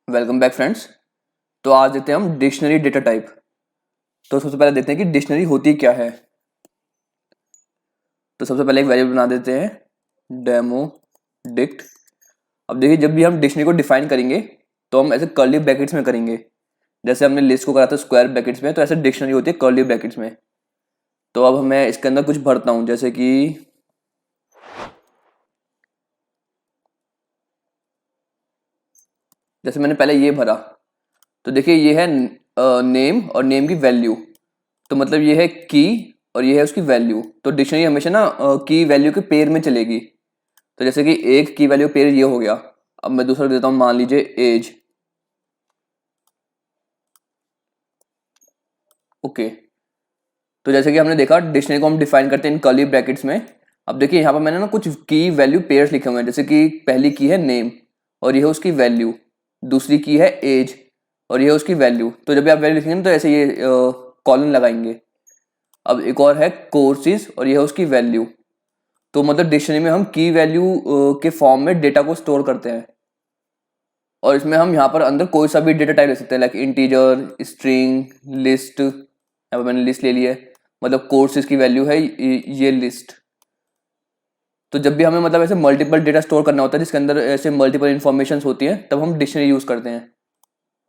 Welcome back friends. तो आज देखते हैं हम डिक्शनरी डेटा टाइप। तो सबसे पहले देखते हैं कि डिक्शनरी होती क्या है। तो सबसे पहले एक वेरिएबल बना देते हैं डेमो डिक्ट। अब देखिए, जब भी हम डिक्शनरी को डिफाइन करेंगे तो हम ऐसे कर्ली ब्रैकेट्स में करेंगे। जैसे हमने लिस्ट को करा था स्क्वायर ब्रैकेट्स में, तो ऐसे डिक्शनरी होती है कर्ली ब्रैकेट्स में। तो अब मैं इसके अंदर कुछ भरता हूँ, जैसे मैंने पहले ये भरा। तो देखिए, ये है नेम और नेम की वैल्यू। तो मतलब ये है की और ये है उसकी वैल्यू। तो डिक्शनरी हमेशा ना की वैल्यू के पेयर में चलेगी। तो जैसे कि एक की वैल्यू पेयर ये हो गया। अब मैं दूसरा देता हूं, मान लीजिए एज। ओके। तो जैसे कि हमने देखा, डिक्शनरी को हम डिफाइन करते हैं इन कर्ली ब्रैकेट्स में। अब देखिए, यहाँ पर मैंने ना कुछ की वैल्यू पेयर्स लिखे हुए हैं। जैसे कि पहली की है नेम और ये है उसकी वैल्यू, दूसरी की है एज और ये है उसकी वैल्यू। तो जब भी आप वैल्यू लिखेंगे ना, तो ऐसे ये कॉलन लगाएंगे। अब एक और है कोर्सेज और ये है उसकी वैल्यू। तो मतलब डिक्शनरी में हम की वैल्यू के फॉर्म में डेटा को स्टोर करते हैं। और इसमें हम यहाँ पर अंदर कोई सा भी डेटा टाइप ले सकते हैं, लाइक इंटीजर, स्ट्रिंग, लिस्ट। यहाँ पर मैंने लिस्ट ले ली है, मतलब कोर्सेज की वैल्यू है ये लिस्ट। तो जब भी हमें मतलब ऐसे मल्टीपल डेटा स्टोर करना होता है जिसके अंदर ऐसे मल्टीपल इन्फॉर्मेशन होती हैं, तब हम डिक्शनरी यूज करते हैं।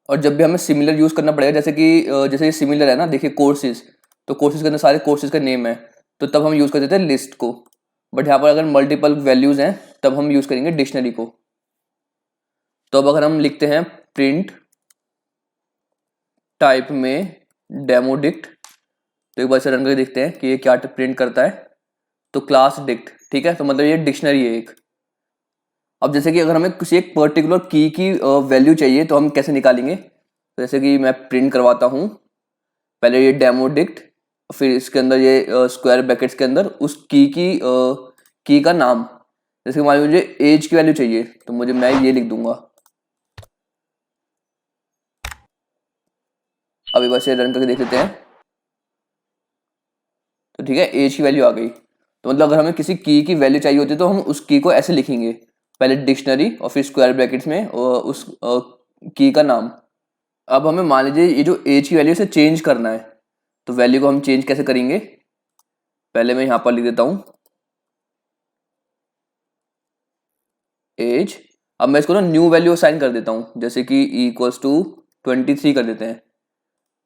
और जब भी हमें सिमिलर यूज करना पड़ेगा, जैसे कि जैसे ये सिमिलर है ना, देखिए कोर्सेज। तो कोर्सेज के अंदर सारे कोर्सेज का नेम है, तो तब हम यूज कर देते हैं लिस्ट को। बट यहाँ पर अगर मल्टीपल वैल्यूज हैं तब हम यूज करेंगे डिक्शनरी को। तो अब अगर हम लिखते हैं प्रिंट टाइप में डेमो डिक्ट, तो एक बार से रन करके देखते हैं कि ये क्या प्रिंट करता है। तो क्लास डिक्ट, ठीक है। तो मतलब ये डिक्शनरी है एक। अब जैसे कि अगर हमें किसी एक पर्टिकुलर की वैल्यू चाहिए तो हम कैसे निकालेंगे। तो जैसे कि मैं प्रिंट करवाता हूँ पहले ये डेमो डिक्ट, फिर इसके अंदर ये स्क्वायर ब्रैकेट्स के अंदर उस की का नाम। जैसे कि मान लीजिए मुझे एज की वैल्यू चाहिए, तो मैं ये लिख दूंगा। अब एक बार से रन करके देख लेते हैं। तो ठीक है, एज की वैल्यू आ गई। तो मतलब अगर हमें किसी की वैल्यू चाहिए होती है तो हम उस की को ऐसे लिखेंगे, पहले डिक्शनरी और फिर स्क्वायर ब्रैकेट्स में उस की का नाम। अब हमें मान लीजिए ये जो एज की वैल्यू से चेंज करना है, तो वैल्यू को हम चेंज कैसे करेंगे। पहले मैं यहाँ पर लिख देता हूँ एज। अब मैं इसको ना न्यू वैल्यू असाइन कर देता हूँ, जैसे कि इक्वल्स टू 23 कर देते हैं।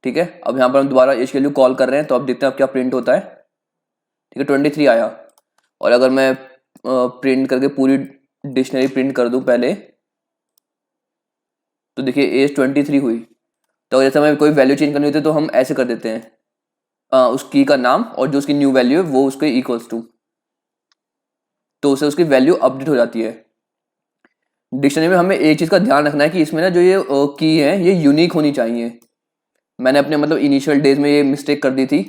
ठीक है, अब यहाँ पर हम दोबारा एज की वैल्यू कॉल कर रहे हैं, तो अब देखते हैं अब क्या प्रिंट होता है। ठीक है, 23 आया। और अगर मैं प्रिंट करके पूरी डिक्शनरी प्रिंट कर दूं पहले, तो देखिए एज 23 हुई। तो जैसे हमें कोई वैल्यू चेंज करनी होती है तो हम ऐसे कर देते हैं, उस की का नाम और जो उसकी न्यू वैल्यू है वो उसके इक्वल्स टू, तो उसे उसकी वैल्यू अपडेट हो जाती है। डिक्शनरी में हमें एक चीज का ध्यान रखना है कि इसमें ना जो ये की है ये यूनिक होनी चाहिए। मैंने अपने मतलब इनिशियल डेज में ये मिस्टेक कर दी थी।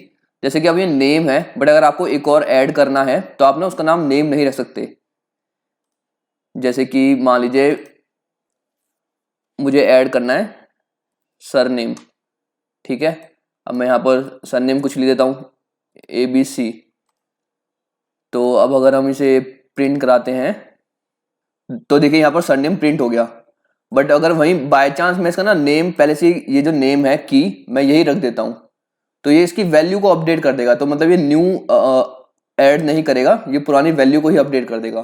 जैसे कि अब ये नेम है, बट अगर आपको एक और ऐड करना है तो आप ना उसका नाम नेम नहीं रख सकते। जैसे कि मान लीजिए मुझे ऐड करना है सरनेम। ठीक है, अब मैं यहाँ पर सरनेम कुछ लिख देता हूँ ABC। तो अब अगर हम इसे प्रिंट कराते हैं तो देखिए यहाँ पर सरनेम प्रिंट हो गया। बट अगर वहीं बाय चांस मैं इसका ना नेम पहले से ये जो नेम है की मैं यही रख देता हूँ, तो ये इसकी वैल्यू को अपडेट कर देगा। तो मतलब ये न्यू ऐड नहीं करेगा, ये पुरानी वैल्यू को ही अपडेट कर देगा।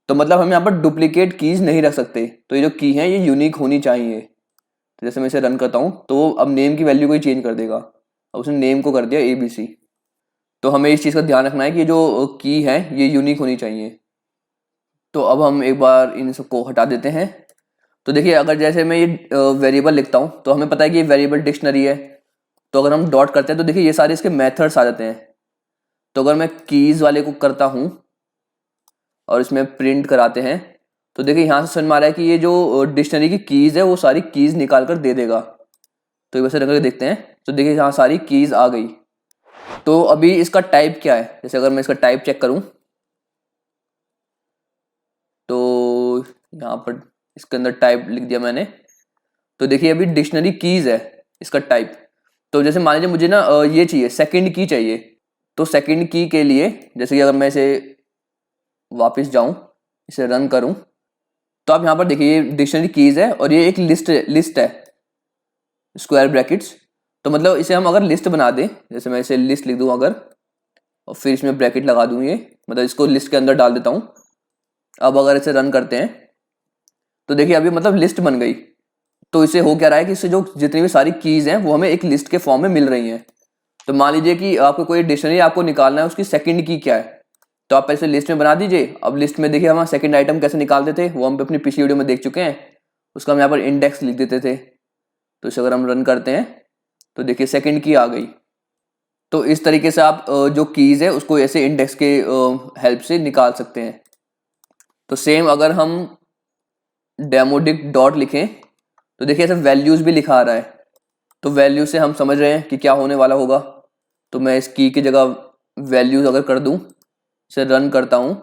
तो मतलब हम यहाँ पर डुप्लीकेट कीज नहीं रख सकते। तो ये जो की है ये यूनिक होनी चाहिए। तो जैसे मैं इसे रन करता हूँ तो वो अब नेम की वैल्यू को ही चेंज कर देगा। अब उसने नेम को कर दिया ABC। तो हमें इस चीज़ का ध्यान रखना है कि जो की है ये यूनिक होनी चाहिए। तो अब हम एक बार इन सबको हटा देते हैं। तो देखिए, अगर जैसे मैं ये वेरिएबल लिखता हूँ तो हमें पता है कि ये वेरिएबल डिक्शनरी है। तो अगर हम डॉट करते हैं तो देखिए ये सारे इसके मेथड्स आ जाते हैं। तो अगर मैं कीज वाले को करता हूँ और इसमें प्रिंट कराते हैं, तो देखिए यहाँ से समझ में आ रहा है कि ये जो डिक्शनरी की कीज है वो सारी कीज निकाल कर दे देगा। तो वैसे रख करके देखते हैं, तो देखिए यहाँ सारी कीज आ गई। तो अभी इसका टाइप क्या है, जैसे अगर मैं इसका टाइप चेक करूं तो यहाँ पर इसके अंदर टाइप लिख दिया मैंने। तो देखिए अभी डिक्शनरी कीज है इसका टाइप। तो जैसे मान लीजिए मुझे ना ये चाहिए, सेकंड की चाहिए। तो सेकंड की के लिए जैसे कि अगर मैं इसे वापस जाऊं, इसे रन करूं, तो तो आप यहाँ पर देखिए ये डिक्शनरी कीज है और ये एक लिस्ट है स्क्वायर ब्रैकेट्स। तो मतलब इसे हम अगर लिस्ट बना दें, जैसे मैं इसे लिस्ट लिख दूं अगर, और फिर इसमें ब्रैकेट लगा दूं, ये मतलब इसको लिस्ट के अंदर डाल देता हूं। अब अगर इसे रन करते हैं तो देखिए अभी मतलब लिस्ट बन गई। तो इसे हो क्या रहा है कि इससे जो जितनी भी सारी कीज हैं वो हमें एक लिस्ट के फॉर्म में मिल रही हैं। तो मान लीजिए कि आपको कोई डिक्शनरी आपको निकालना है, उसकी सेकंड की क्या है, तो आप ऐसे लिस्ट में बना दीजिए। अब लिस्ट में देखिए हम सेकंड आइटम कैसे निकालते थे वो हम अपनी पिछली वीडियो में देख चुके हैं। उसका हम यहाँ पर इंडेक्स लिख देते थे। तो इसे अगर हम रन करते हैं तो देखिए सेकंड की आ गई। तो इस तरीके से आप जो कीज है उसको ऐसे इंडेक्स के हेल्प से निकाल सकते हैं। तो सेम अगर हम डेमोडिक डॉट लिखें तो देखिए ऐसे वैल्यूज भी लिखा आ रहा है। तो वैल्यू से हम समझ रहे हैं कि क्या होने वाला होगा। तो मैं इस की की जगह वैल्यूज अगर कर दूं, इसे रन करता हूं,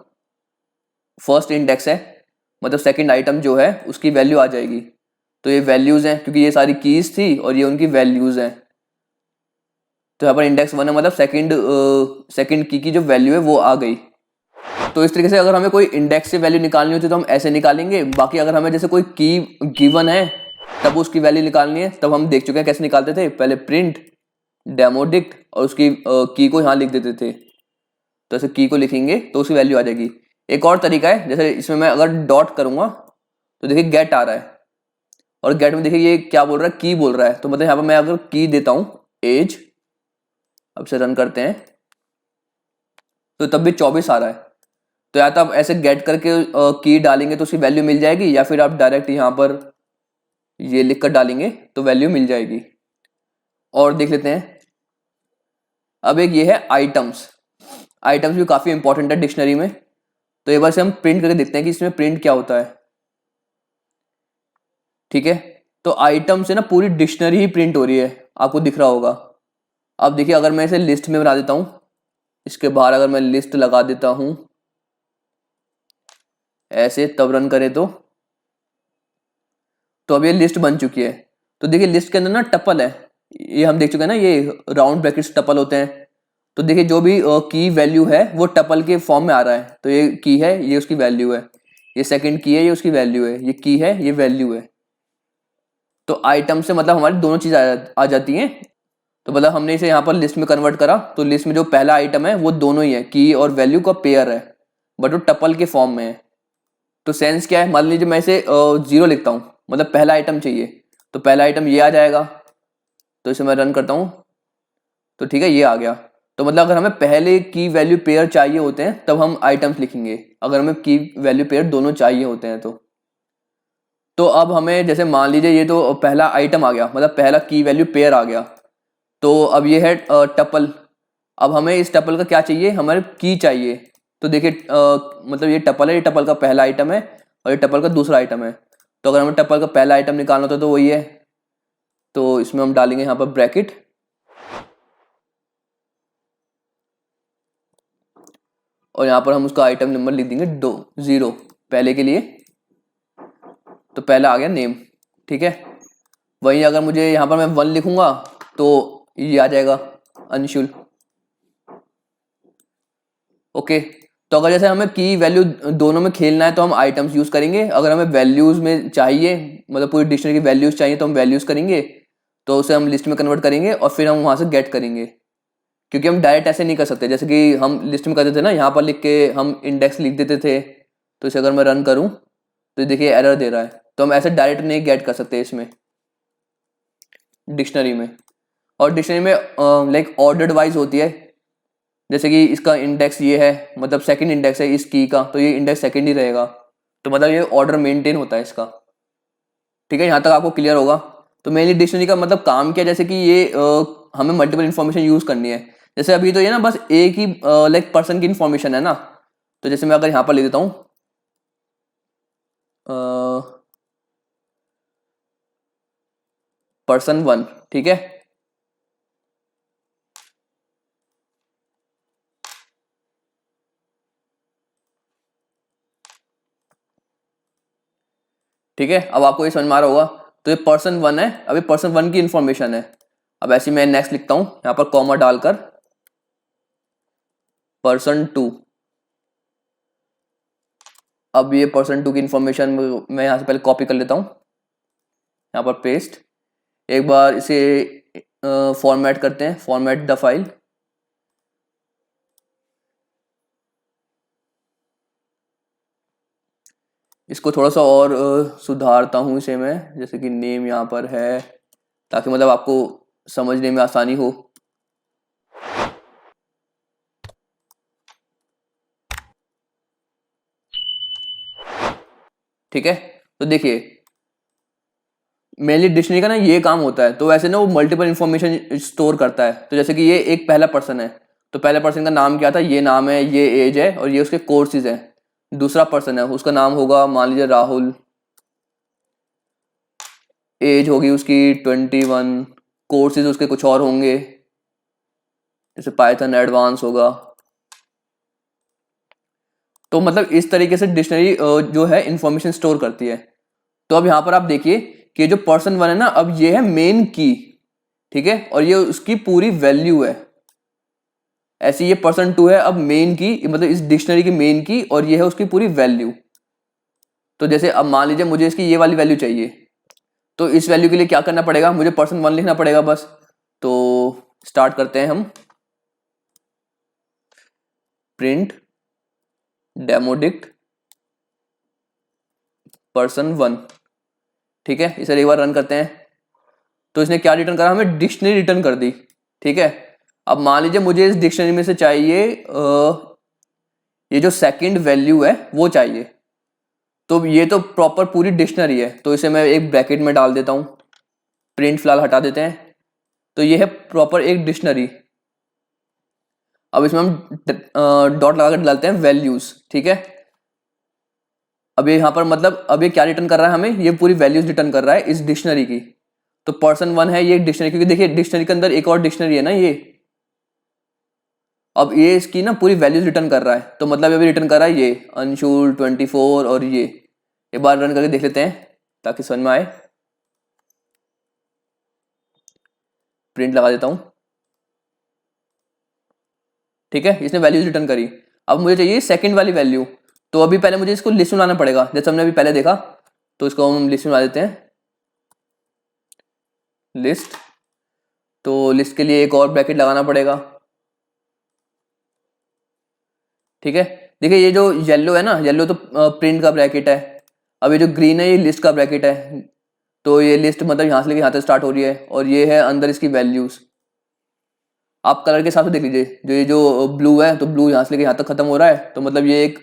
फर्स्ट इंडेक्स है मतलब सेकंड आइटम जो है उसकी वैल्यू आ जाएगी। तो ये वैल्यूज हैं क्योंकि ये सारी कीज थी और ये उनकी वैल्यूज हैं। तो यहाँ पर इंडेक्स 1 है मतलब सेकंड की जो वैल्यू है वो आ गई। तो इस तरीके से अगर हमें कोई इंडेक्स से वैल्यू निकालनी होती है तो हम ऐसे निकालेंगे। बाकी अगर हमें जैसे कोई की गिवन है तब उसकी वैल्यू निकालनी है, तब हम देख चुके हैं कैसे निकालते थे, पहले प्रिंट डेमोडिक्ट और उसकी की को यहाँ लिख देते थे। तो ऐसे की को लिखेंगे तो उसकी वैल्यू आ जाएगी। एक और तरीका है, जैसे इसमें मैं अगर डॉट करूंगा तो देखिए गेट आ रहा है और गेट में देखिए ये क्या बोल रहा है, की बोल रहा है। तो मतलब यहाँ पर मैं अगर की देता हूँ एज, अब से रन करते हैं तो तब भी 24 आ रहा है। तो या तो आप ऐसे गेट करके की डालेंगे तो उसकी वैल्यू मिल जाएगी, या फिर आप डायरेक्ट यहाँ पर ये लिख कर डालेंगे तो वैल्यू मिल जाएगी। और देख लेते हैं अब एक ये है आइटम्स। आइटम्स भी काफी इंपॉर्टेंट है डिक्शनरी में। तो एक बार से हम प्रिंट करके देखते हैं कि इसमें प्रिंट क्या होता है। ठीक है, तो आइटम से ना पूरी डिक्शनरी ही प्रिंट हो रही है, आपको दिख रहा होगा। अब देखिए अगर मैं इसे लिस्ट में बना देता हूं, इसके बाहर अगर मैं लिस्ट लगा देता हूं ऐसे, तब रन करें तो अब ये लिस्ट बन चुकी है। तो देखिए लिस्ट के अंदर ना टपल है, ये हम देख चुके हैं ना, ये राउंड ब्रैकेट्स टपल होते हैं। तो देखिए जो भी की वैल्यू है वो टपल के फॉर्म में आ रहा है। तो ये की है, ये उसकी वैल्यू है, ये सेकंड की है, ये उसकी वैल्यू है, ये की है, ये वैल्यू है। तो आइटम से मतलब हमारी दोनों चीज आ जाती हैं। तो मतलब हमने इसे यहाँ पर लिस्ट में कन्वर्ट करा तो लिस्ट में जो पहला आइटम है वो दोनों ही है, की और वैल्यू का पेयर है, बट वो टपल के फॉर्म में है। तो सेंस क्या है, मान लीजिए मैं इसे 0 लिखता हूँ, मतलब पहला आइटम चाहिए, तो पहला आइटम ये आ जाएगा। तो इसे मैं रन करता हूँ तो ठीक है ये आ गया। तो मतलब अगर हमें पहले की वैल्यू पेयर चाहिए होते हैं तब हम आइटम्स लिखेंगे, अगर हमें की वैल्यू पेयर दोनों चाहिए होते हैं तो अब हमें जैसे मान लीजिए ये तो पहला आइटम आ गया, मतलब पहला की वैल्यू पेयर आ गया। तो अब ये है टपल। अब हमें इस टपल का क्या चाहिए, हमारे की चाहिए। तो देखिए मतलब ये टपल है, ये टपल का पहला आइटम है और ये टपल का दूसरा आइटम है। तो अगर हमें टपल का पहला आइटम निकालना होता तो वही है, तो इसमें हम डालेंगे यहाँ पर ब्रैकेट और यहाँ पर हम उसका आइटम नंबर लिख देंगे 0 पहले के लिए। तो पहला आ गया नेम, ठीक है। वहीं अगर मुझे यहाँ पर मैं 1 लिखूंगा तो ये आ जाएगा अंशुल। ओके, तो अगर जैसे हमें की वैल्यू दोनों में खेलना है तो हम आइटम्स यूज करेंगे। अगर हमें वैल्यूज में चाहिए, मतलब पूरी डिक्शनरी की वैल्यूज चाहिए, तो हम वैल्यूज करेंगे। तो उसे हम लिस्ट में कन्वर्ट करेंगे और फिर हम वहां से गेट करेंगे, क्योंकि हम डायरेक्ट ऐसे नहीं कर सकते। जैसे कि हम लिस्ट में करते थे ना, यहाँ पर लिख के हम इंडेक्स लिख देते थे। तो इसे अगर मैं रन करूं तो देखिए एरर दे रहा है। तो हम ऐसे डायरेक्ट नहीं गेट कर सकते इसमें डिक्शनरी में। और डिक्शनरी में लाइक ऑर्डर्ड वाइज होती है। जैसे कि इसका इंडेक्स ये है, मतलब सेकंड इंडेक्स है इस की का, तो ये इंडेक्स सेकंड ही रहेगा। तो मतलब ये ऑर्डर मेंटेन होता है इसका। ठीक है, यहाँ तक आपको क्लियर होगा। तो मेनली डिक्शनरी का मतलब काम क्या है, जैसे कि ये हमें मल्टीपल इंफॉर्मेशन यूज करनी है। जैसे अभी तो ये ना बस एक ही लाइक पर्सन की इंफॉर्मेशन है ना। तो जैसे मैं अगर यहाँ पर ले देता हूँ पर्सन 1, ठीक है। ठीक है, अब आपको ये समझ में आ रहा होगा। तो ये पर्सन 1 है, अभी पर्सन 1 की इंफॉर्मेशन है। अब ऐसे मैं नेक्स्ट लिखता हूँ यहाँ पर कॉमा डालकर पर्सन 2। अब ये पर्सन टू की इंफॉर्मेशन मैं यहाँ से पहले कॉपी कर लेता हूँ, यहाँ पर पेस्ट। एक बार इसे फॉर्मेट करते हैं, फॉर्मेट द फाइल। इसको थोड़ा सा और सुधारता हूँ इसे मैं, जैसे कि नेम यहाँ पर है, ताकि मतलब आपको समझने में आसानी हो। ठीक है, तो देखिए मेनली डिक्शनरी का ना ये काम होता है। तो वैसे ना वो मल्टीपल इंफॉर्मेशन स्टोर करता है। तो जैसे कि ये एक पहला पर्सन है, तो पहले पर्सन का नाम क्या था, ये नाम है, ये एज है और ये उसके कोर्सेज है। दूसरा पर्सन है, उसका नाम होगा मान लीजिए राहुल, एज होगी उसकी 21, कोर्सेज उसके कुछ और होंगे, जैसे पाइथन एडवांस होगा। तो मतलब इस तरीके से डिक्शनरी जो है इंफॉर्मेशन स्टोर करती है। तो अब यहाँ पर आप देखिए कि जो पर्सन वन है ना, अब ये है मेन की, ठीक है, और ये उसकी पूरी वैल्यू है। ऐसे ये पर्सन टू है अब मेन की, मतलब इस डिक्शनरी की मेन की, और ये है उसकी पूरी वैल्यू। तो जैसे अब मान लीजिए मुझे इसकी ये वाली वैल्यू चाहिए, तो इस वैल्यू के लिए क्या करना पड़ेगा, मुझे पर्सन वन लिखना पड़ेगा बस। तो स्टार्ट करते हैं हम, प्रिंट डेमोडिक्ट पर्सन वन। ठीक है, इसे एक बार रन करते हैं। तो इसने क्या रिटर्न करा, हमें डिक्शनरी रिटर्न कर दी। ठीक है, अब मान लीजिए मुझे इस डिक्शनरी में से चाहिए ये जो सेकंड वैल्यू है वो चाहिए। तो ये तो प्रॉपर पूरी डिक्शनरी है, तो इसे मैं एक ब्रैकेट में डाल देता हूं, प्रिंट फिलहाल हटा देते हैं। तो ये है प्रॉपर एक डिक्शनरी। अब इसमें हम डॉट लगाकर डालते हैं वैल्यूज। ठीक है, अब ये यहाँ पर मतलब अब ये क्या रिटर्न कर रहा है, हमें ये पूरी वैल्यूज रिटर्न कर रहा है इस डिक्शनरी की। तो पर्सन वन है ये डिक्शनरी, क्योंकि देखिए डिक्शनरी के अंदर एक और डिक्शनरी है ना ये। अब ये इसकी ना पूरी वैल्यूज रिटर्न कर रहा है, तो मतलब ये भी रिटर्न कर रहा है ये अंशुल 24, और ये एक बार रन करके देख लेते हैं ताकि समझ में आए। प्रिंट लगा देता हूं। ठीक है, इसने वैल्यूज रिटर्न करी। अब मुझे चाहिए सेकंड वाली वैल्यू। तो अभी पहले मुझे इसको लिस्ट में लाना पड़ेगा, जैसे हमने अभी पहले देखा। तो इसको हम लिस्ट में ला देते हैं, लिस्ट। तो लिस्ट के लिए एक और ब्रैकेट लगाना पड़ेगा। ठीक है, देखिए ये जो येलो है ना, येलो तो प्रिंट का ब्रैकेट है। अब ये जो ग्रीन है ये लिस्ट का ब्रैकेट है। तो ये लिस्ट मतलब यहाँ से लेके यहाँ तक स्टार्ट हो रही है, और ये है अंदर इसकी वैल्यूज। आप कलर के हिसाब से देख लीजिए, जो ये जो ब्लू है, तो ब्लू यहाँ से लेके यहाँ तक खत्म हो रहा है, तो मतलब ये एक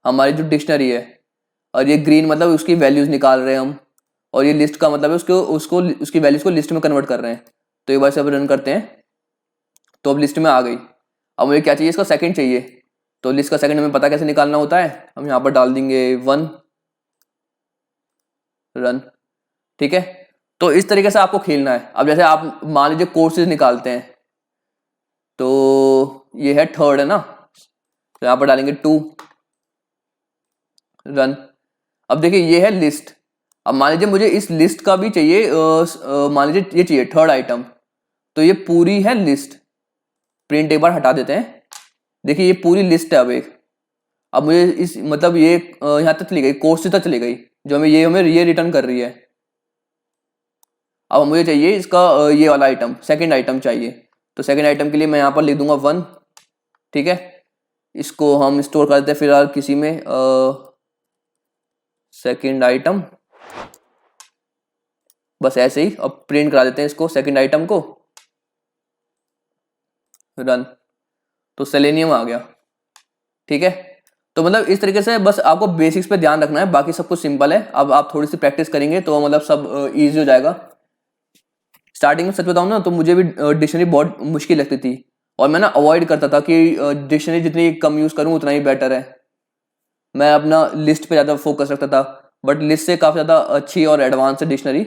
हमारी जो डिक्शनरी है। और ये ग्रीन मतलब उसकी वैल्यूज निकाल रहे हैं हम, और ये लिस्ट का मतलब है उसको उसको उसकी वैल्यूज को लिस्ट में कन्वर्ट कर रहे हैं। तो एक बार से अब रन करते हैं, तो अब लिस्ट में आ गई। अब मुझे क्या चाहिए, इसका सेकंड चाहिए। तो लिस्ट का सेकंड हमें पता कैसे निकालना होता है, हम यहाँ पर डाल देंगे 1, रन। ठीक है, तो इस तरीके से आपको खेलना है। अब जैसे आप मान लीजिए कोर्सेज निकालते हैं, तो ये है थर्ड है ना, तो यहाँ पर डालेंगे 2, रन। अब देखिए ये है लिस्ट। अब मान लीजिए मुझे इस लिस्ट का भी चाहिए, मान लीजिए ये चाहिए थर्ड आइटम। तो ये पूरी है लिस्ट। प्रिंट एक बार हटा देते हैं। देखिए ये पूरी लिस्ट है अब एक। अब मुझे इस मतलब ये यहाँ तक चली गई, कोर्स तक चली गई, जो हमें ये रिटर्न कर रही है। अब मुझे चाहिए इसका ये वाला आइटम, सेकंड आइटम चाहिए। तो सेकंड आइटम के लिए मैं यहाँ पर लिख दूंगा 1। ठीक है, इसको हम स्टोर कर देते हैं फिलहाल किसी में, सेकंड आइटम, बस ऐसे ही। अब प्रिंट करा देते हैं इसको, सेकंड आइटम को, रन। तो सेलेनियम आ गया। ठीक है, तो मतलब इस तरीके से बस आपको बेसिक्स पे ध्यान रखना है, बाकी सब कुछ सिंपल है। अब आप थोड़ी सी प्रैक्टिस करेंगे तो मतलब सब इजी हो जाएगा। स्टार्टिंग में सच बताऊं ना, तो मुझे भी डिक्शनरी बहुत मुश्किल लगती थी, और मैं ना अवॉइड करता था कि डिक्शनरी जितनी कम यूज करूं उतना ही बेटर है। मैं अपना लिस्ट पे ज़्यादा फोकस रखता था, बट लिस्ट से काफ़ी ज़्यादा अच्छी और एडवांस है डिक्शनरी।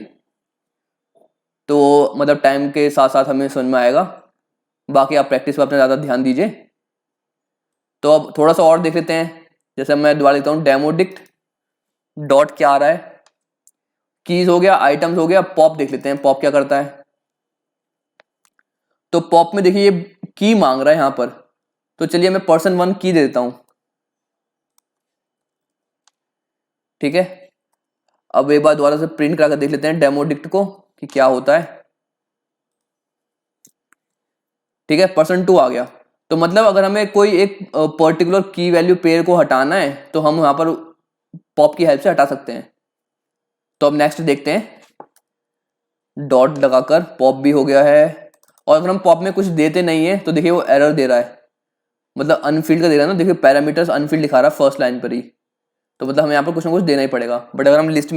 तो मतलब टाइम के साथ साथ हमें समझ में आएगा। बाकी आप प्रैक्टिस पे अपना ज़्यादा ध्यान दीजिए। तो अब थोड़ा सा और देख लेते हैं, जैसे मैं दोबारा लिखता हूँ डेमोडिक्ट डॉट क्या आ रहा है, कीज हो गया, आइटम्स हो गया, पॉप देख लेते हैं पॉप क्या करता है। तो पॉप में देखिए ये की मांग रहा है यहाँ पर, तो चलिए मैं पर्सन वन की दे देता हूँ। ठीक है, अब एक बार दोबारा से प्रिंट करा कर देख लेते हैं डेमो डिक्ट को कि क्या होता है। ठीक है, %2 आ गया। तो मतलब अगर हमें कोई एक पर्टिकुलर की वैल्यू पेयर को हटाना है तो हम यहाँ पर पॉप की हेल्प से हटा सकते हैं। तो अब नेक्स्ट देखते हैं, डॉट लगाकर पॉप भी हो गया है। और अगर हम पॉप में कुछ देते नहीं है तो देखिए वो एरर दे रहा है, मतलब अनफिल्ड का दे रहा है ना, देखिए पैरामीटर्स अनफिल्ड दिखा रहा है फर्स्ट लाइन पर ही। तो मतलब हमें यहाँ पर कुछ ना कुछ देना ही पड़ेगा। बट अगर हम लिस्ट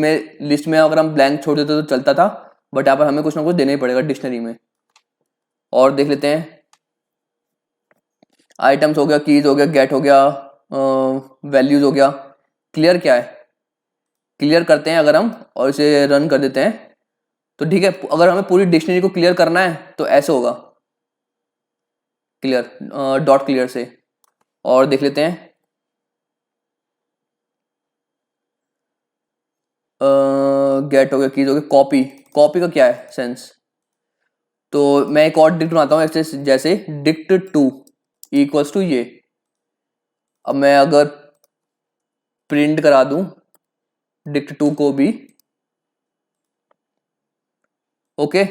में अगर हम ब्लैंक छोड़ देते तो चलता था, बट यहाँ पर हमें कुछ ना कुछ देना ही पड़ेगा डिक्शनरी में। और देख लेते हैं, आइटम्स हो गया, कीज हो गया, गेट हो गया, वैल्यूज हो गया। क्लियर क्या है, क्लियर करते हैं अगर हम और इसे रन कर देते हैं तो ठीक है। अगर हमें पूरी डिक्शनरी को क्लियर करना है तो ऐसे होगा, क्लियर डॉट क्लियर से। और देख लेते हैं, गेट हो गया, कीज हो गया, कॉपी। कॉपी का क्या है सेंस, तो मैं एक और डिक्ट बनाता हूँ ऐसे, जैसे डिक्ट 2 इक्वल्स टू ये। अब मैं अगर प्रिंट करा दूं डिक्ट 2 को भी, ओके,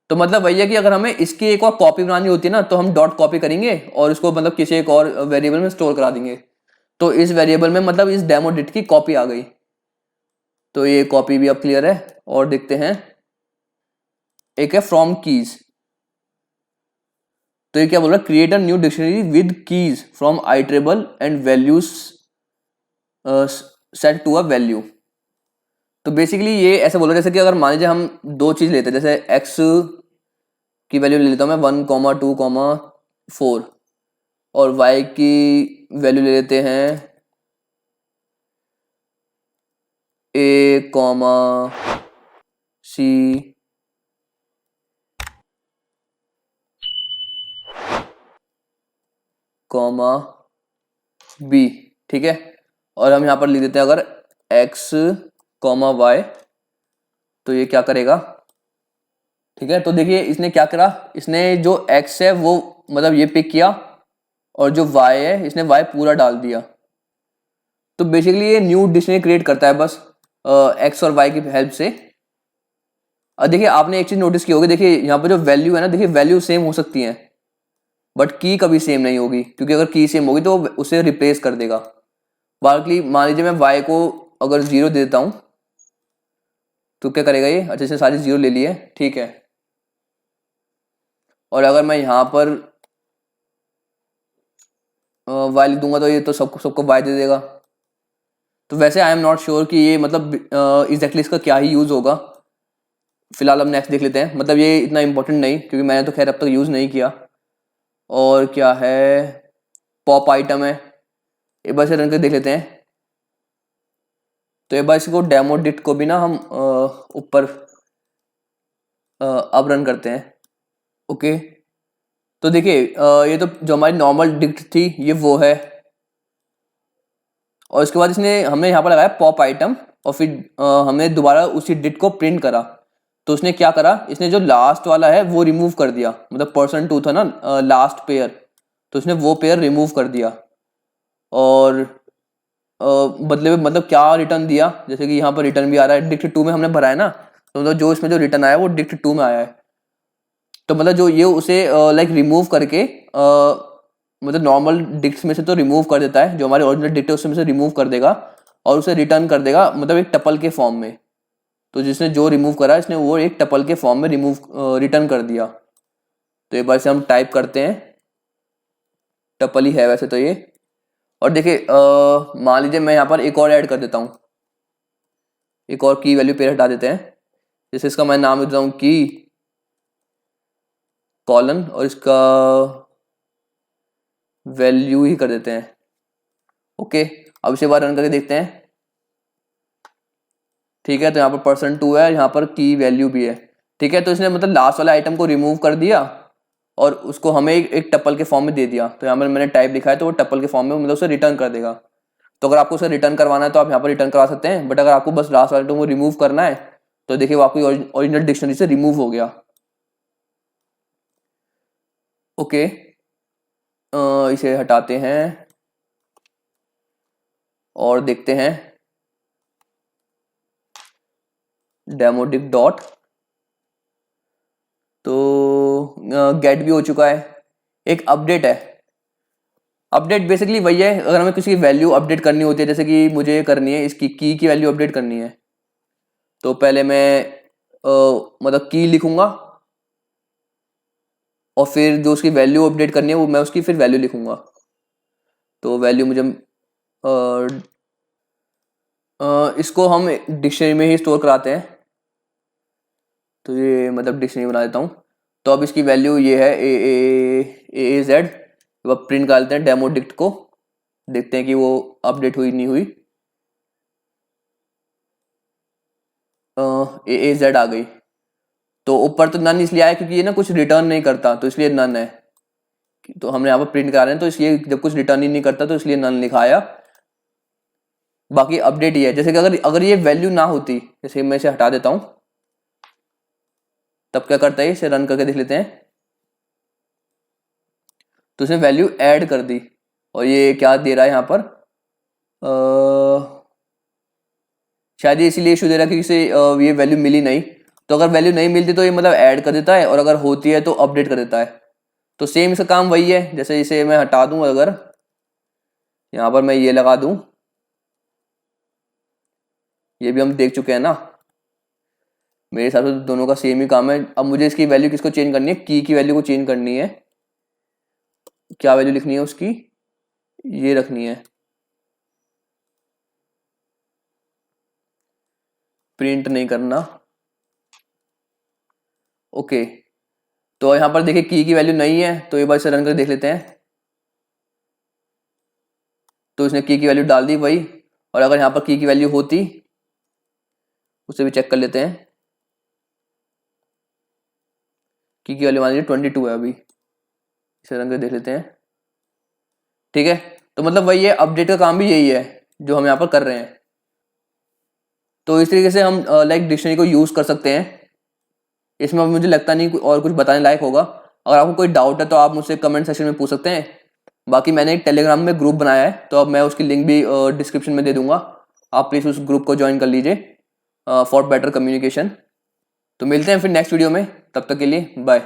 तो मतलब वही है कि अगर हमें इसकी एक और कॉपी बनानी होती है ना तो हम डॉट कॉपी करेंगे और इसको मतलब किसी एक और वेरिएबल में स्टोर करा देंगे। तो इस वेरिएबल में मतलब इस डेमो डिट की कॉपी आ गई। तो ये कॉपी भी अब क्लियर है। और देखते हैं, एक है फ्रॉम कीज। तो ये क्या बोल रहा है, create a new dictionary with keys from iterable and values set to a value. तो बेसिकली ये ऐसे बोल रहा है जैसे कि अगर मान लीजिए हम दो चीज लेते हैं, जैसे एक्स की वैल्यू ले लेता हूँ मैं 1,2,4 और वाई की वैल्यू ले लेते हैं A, C, B। ठीक है, और हम यहाँ पर लिख देते हैं अगर x, y, तो ये क्या करेगा। ठीक है, तो देखिए इसने क्या करा, इसने जो x है वो मतलब ये पिक किया और जो y है इसने y पूरा डाल दिया। तो बेसिकली ये न्यू डिक्शनरी क्रिएट करता है बस x और y की हेल्प से। अब देखिए आपने एक चीज नोटिस की होगी, देखिए यहाँ पर जो वैल्यू है ना, देखिए वैल्यू सेम हो सकती है बट की कभी सेम नहीं होगी, क्योंकि अगर की सेम होगी तो उसे रिप्लेस कर देगा। बाकी मान लीजिए मैं y को अगर 0 दे देता हूं तो क्या करेगा ये, अच्छे से सारी 0 ले लिए, ठीक है। और अगर मैं यहाँ पर y लिख दूंगा तो ये तो सबको सबको y दे देगा। तो वैसे आई एम नॉट श्योर कि ये मतलब एग्जैक्टली इसका क्या ही यूज होगा। फिलहाल हम नेक्स्ट देख लेते हैं, मतलब ये इतना इंपॉर्टेंट नहीं क्योंकि मैंने तो खैर अब तक यूज नहीं किया। और क्या है, पॉप आइटम है, एक बार से रन कर देख लेते हैं। तो एक बार इसको डेमो डिट को भी ना हम ऊपर अब रन करते हैं। ओके, तो देखिए ये तो जो हमारी नॉर्मल डिक्ट थी ये वो है, और इसके बाद इसने हमने यहाँ पर लगाया पॉप आइटम और फिर हमने दोबारा उसी डिट को प्रिंट करा। तो उसने क्या करा, इसने जो लास्ट वाला है वो रिमूव कर दिया, मतलब %2 था ना लास्ट पेयर, तो उसने वो पेयर रिमूव कर दिया। और बदले में मतलब क्या रिटर्न दिया, जैसे कि यहाँ पर रिटर्न भी आ रहा है, डिक्ट 2 में हमने भरा है ना, तो मतलब जो इसमें जो रिटर्न आया वो डिक्ट 2 में आया है। तो मतलब जो ये उसे लाइक रिमूव करके मतलब नॉर्मल डिक्ट्स में से तो रिमूव कर देता है, जो हमारे ओरिजिनल डिक्ट है उसमें से रिमूव कर देगा और उसे रिटर्न कर देगा मतलब एक टपल के फॉर्म में। तो जिसने जो रिमूव करा इसने वो एक टपल के फॉर्म में रिमूव रिटर्न कर दिया। तो एक बार से हम टाइप करते हैं, टपल ही है वैसे तो ये। और देखिए मान लीजिए मैं यहाँ पर एक और ऐड कर देता हूँ, एक और की वैल्यू पेयर हटा देते हैं। जैसे इसका मैं नाम देता हूँ की कॉलन और इसका वैल्यू ही कर देते हैं। ओके, अब इसे बार रन करके देखते हैं। ठीक है, तो यहाँ पर %2 है, यहाँ पर की वैल्यू भी है। ठीक है, तो इसने मतलब लास्ट वाले आइटम को रिमूव कर दिया और उसको हमें एक टपल के फॉर्म में दे दिया। तो यहाँ पर मैंने टाइप लिखा है तो वो टपल के फॉर्म में मतलब उसे रिटर्न कर देगा। तो अगर आपको उसे रिटर्न करवाना है तो आप यहाँ पर रिटर्न करवा सकते हैं, बट अगर आपको बस लास्ट वाले आइटम को रिमूव करना है तो देखिए वो आपकी ओरिजिनल डिक्शनरी से रिमूव हो गया। ओके, इसे हटाते हैं और देखते हैं। डेमोडिक डॉट, तो गेट भी हो चुका है। एक अपडेट है, अपडेट बेसिकली वही है, अगर हमें किसी की वैल्यू अपडेट करनी होती है, जैसे कि मुझे करनी है इसकी की वैल्यू अपडेट करनी है, तो पहले मैं मतलब की लिखूंगा और फिर जो उसकी वैल्यू अपडेट करनी है वो मैं उसकी फिर वैल्यू लिखूंगा। तो वैल्यू मुझे इसको हम डिक्शनरी में ही स्टोर कराते हैं, तो ये मतलब डिक्शनरी बना देता हूँ। तो अब इसकी वैल्यू ये है ए जेड, अब प्रिंट कर लेते हैं डेमो डिक्ट को, देखते हैं कि वो अपडेट हुई नहीं हुई। ए जेड आ गई, तो ऊपर तो नन इसलिए आया क्योंकि ये ना कुछ रिटर्न नहीं करता, तो इसलिए नन है। तो हमने यहाँ पर प्रिंट करा रहे हैं, तो इसलिए जब कुछ रिटर्न ही नहीं करता तो इसलिए नन लिखाया। बाकी अपडेट ये है, जैसे कि अगर अगर ये वैल्यू ना होती, जैसे मैं इसे हटा देता हूँ, तब क्या करता है, इसे रन करके देख लेते हैं। तो इसने वैल्यू ऐड कर दी और ये क्या दे रहा है यहाँ पर, शायद ये इसीलिए इशू दे रहा है क्योंकि इसे ये वैल्यू मिली नहीं। तो अगर वैल्यू नहीं मिलती तो ये मतलब ऐड कर देता है, और अगर होती है तो अपडेट कर देता है। तो सेम इसका काम वही है, जैसे इसे मैं हटा दूं, अगर यहाँ पर मैं ये लगा दूं, ये भी हम देख चुके हैं ना, मेरे हिसाब से तो दोनों का सेम ही काम है। अब मुझे इसकी वैल्यू किसको चेंज करनी है, की वैल्यू को चेंज करनी है। क्या वैल्यू लिखनी है उसकी, ये रखनी है, प्रिंट नहीं करना। ओके, तो यहाँ पर देखिए की वैल्यू नहीं है, तो एक बार इसे रन कर देख लेते हैं। तो इसने की वैल्यू डाल दी वही, और अगर यहाँ पर की वैल्यू होती, उसे भी चेक कर लेते हैं। की वैल्यू मान लीजिए 22 है, अभी इसे रन कर देख लेते हैं। ठीक है, तो मतलब वही है, अपडेट का काम भी यही है जो हम यहाँ पर कर रहे हैं। तो इस तरीके से हम लाइक डिक्शनरी को यूज कर सकते हैं। इसमें मुझे लगता नहीं और कुछ बताने लायक होगा। अगर आपको कोई डाउट है तो आप मुझसे कमेंट सेक्शन में पूछ सकते हैं। बाकी मैंने एक टेलीग्राम में ग्रुप बनाया है, तो अब मैं उसकी लिंक भी डिस्क्रिप्शन में दे दूंगा, आप प्लीज़ उस ग्रुप को ज्वाइन कर लीजिए फॉर बेटर कम्युनिकेशन। तो मिलते हैं फिर नेक्स्ट वीडियो में, तब तक के लिए बाय।